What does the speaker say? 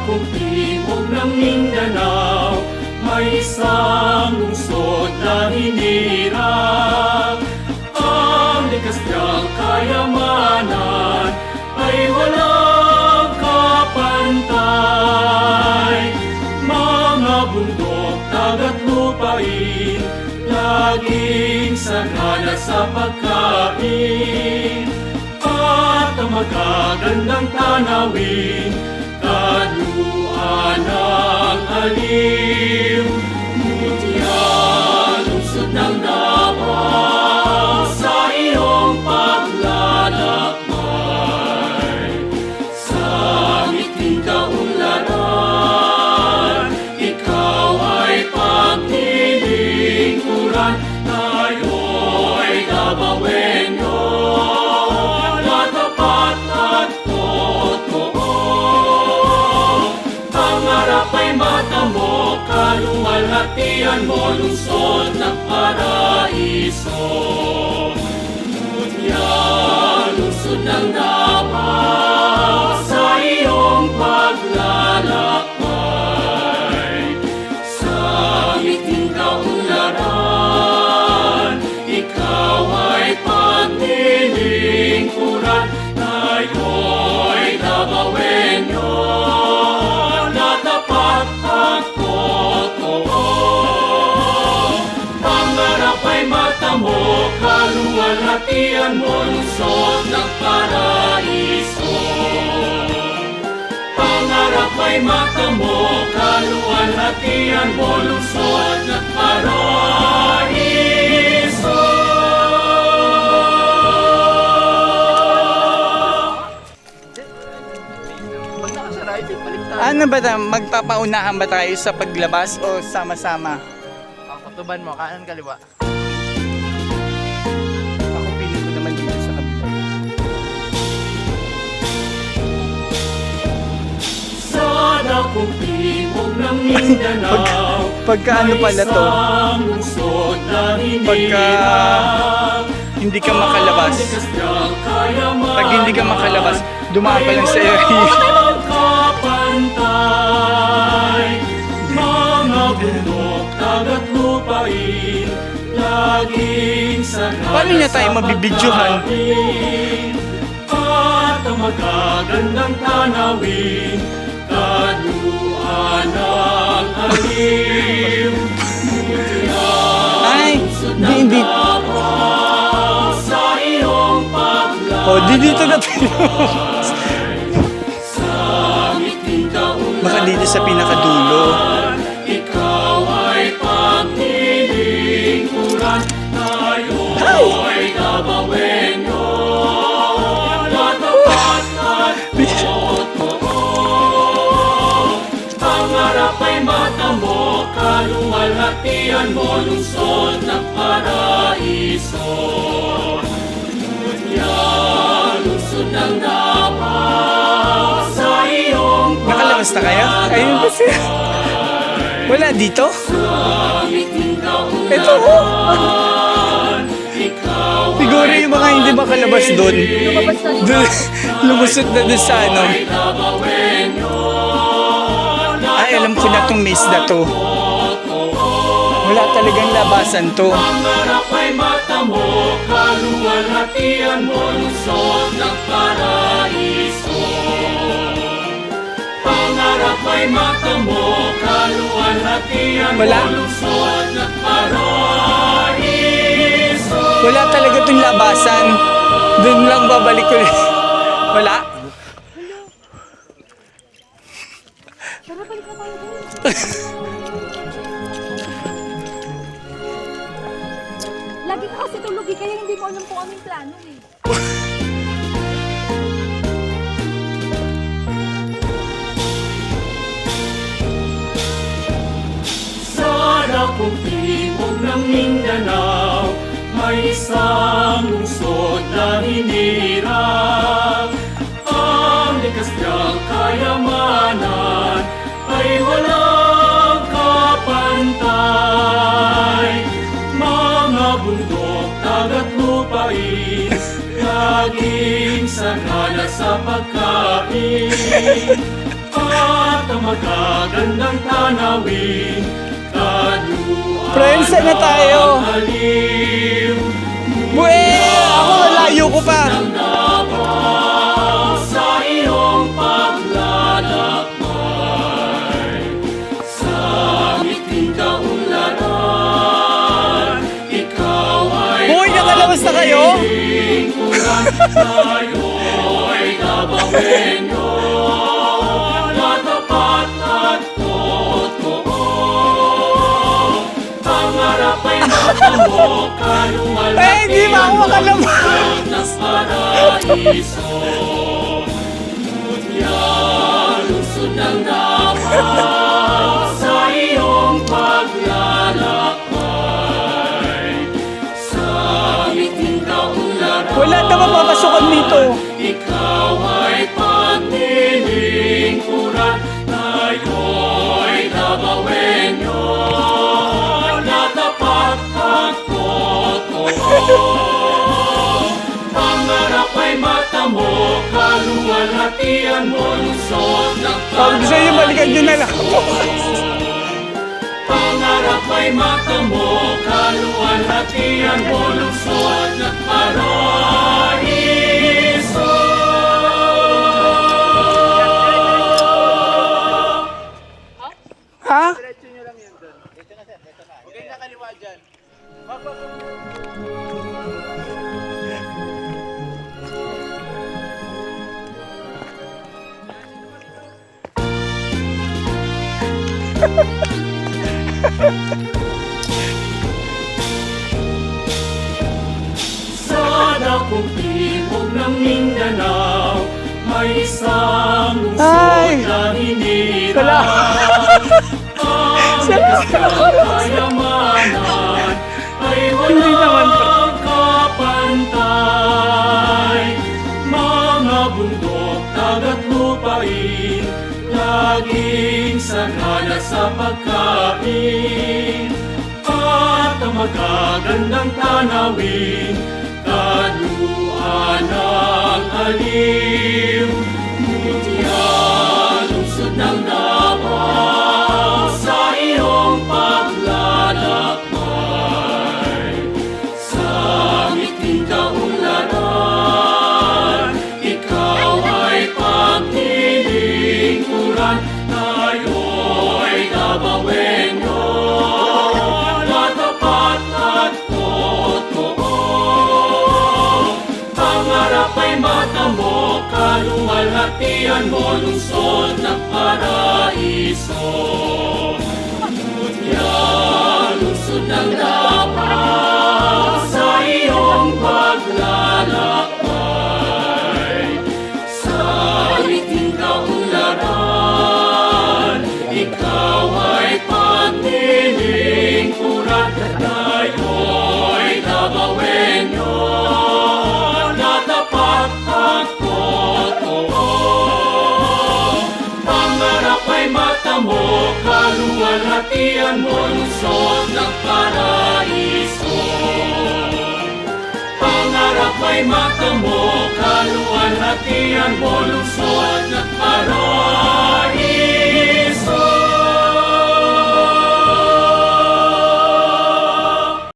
dakong timog ng Mindanao, may isang lungsod na hinirang. Ang likas niyang kayamanan ay walang kapantay. Mga bundok, dagat, lupain, laging sagana sa pagkain. At ang magagandang tanawin, kaluan ng aliw. Mutya, lungsod ng Davao, sa iyong paglalakbay. Sa ngiting kaunlaran, ikaw ay paglilingkuran. Tayo'y Davaoenyo, na tapat at totoo. Pangarap ay mata mo, kaluwalhatian mo, lungsod ng paraiso. Mutya, lungsod ng Davao, sa iyong paglalakbay. Sa ngiting kaunlaran, ikaw ay paglilingkuran. Tayo'y Davaoenyo, na tapat at totoo. Pangarap ay mata mo, kaluwalhatian mo, lungsod ng paraiso. Pangarap ay mata mo, kaluwalhatian mo, lungsod ng paraiso. Ano ba magpapaunahan ba tayo sa paglabas o sama-sama? Kutuban mo, kanan kaliwa. Ako pili ko naman dito sa kabila. Sa dakong timog ng Mindanao, Pagka ano pala to? may isang lungsod na Pagka hinirang. hindi ka makalabas. Ang likas niyang kayamanan Pag hindi ka makalabas, dumaan pa lang sa ay area. walang kapantay. Mga bundok, dagat, lupain, laging sagana Paano niya tayo sa mabibidyohan? pagkain. At ang magagandang tanawin, kaluan ng aliw. Mutya, Ay, lungsod di, ng hindi. Davao, sa iyong paglalakbay. O, di dito na tayo. Sa ngiting kaunlaran, Baka dito sa pinakadulo. ikaw ay paglilingkuran. Tayo'y Davaoenyo, na tapat at totoo. Pangarap ay mata mo, kaluwalhatian mo, lungsod ng paraiso. Mutya, lungsod ng Davao, sa iyong Nakalabas na kayo? Ayun ba siya? Wala dito? Ito oh. Siguro yung mga hindi makalabas doon. Lumusot na doon sa ano. Ay, alam ko na tong maze na to. Wala talagang labasan to. Pangarap ay mata mo, kaluwalhatian mo, lungsod ng paraiso. Pangarap ay mata mo, kaluwalhatian mo, Wala. lungsod ng paraiso. Wala talaga tong labasan. Doon lang babalik ko. Wala. Lagi ka kasi tulog eh, kaya hindi mo alam kung anong plano eh. Sa dakong timog ng Mindanao, may isang lungsod na hinirang. Ang likas niyang kayamanan ay walang kapantay. Mga bundok, dagat, lupain, laging sagana sa pagkain. at ang magagandang tanawin. Kaluan Friends, saan na tayo? ang aliw. Buwe! Ako, layo ko pa. Nang nabang sa iyong paglalakbay, sa miting kaunlaran, ikaw ay Hoy, nakalabas na kayo? lingkuran. Tayo'y gagawin nyo na tapat at totoo. Pangarap ay matamo, kaluwalhatian Eh, hindi ba ako makalabas? ng paraiso. Ngunit lusod ng dapat sa iyong paglalakbay, sa miting kaunlaran. Wala na mapapasukan dito. Ikaw ay paglilingkuran, tayo'y gagawin nyo na tapat at totoo. Pangarap ay matamo, kaluwalhatian mo, lusot ng Sabi ko sa inyo, balikan nyo na lang ako. Pangarap ay matamo, kaluwalhatian mo, lusot ng paraiso. Ha? Diretso nyo lang yun doon. Dito na sir, dito na. Huwag kayong nakaliwa dyan. Sa dakong timog ng Mindanao, may isang Ay! lungsod na hinirang. Wala. Ang kayamanan ay Hindi naman to. walang kapantay. Mga bundok, dagat, lupain, laging sagana sa pagkain. At ang magagandang tanawin, kaluan ang aliw. Mutya, lusod ng Davao sa iyong paglalakbay, sa miting kaunlaran, ikaw ay paglilingkuran, tayo'y gagawin nyo na tapat at totoo. Pangarap ay matamo, kaluwalhatian mo, lungsod ng paraiso. Mutya, lusod ng dapat sa iyong paglalakbay, sa miting kaunlaran, ikaw ay paglilingkuran, tayo'y gagawin nyo na tapat at totoo. Pangarap ay matamo, kaluwalhatian mo, lusot ng paraiso. Pangarap ay matamo, kaluwalhatian mo, lusot ng paraiso.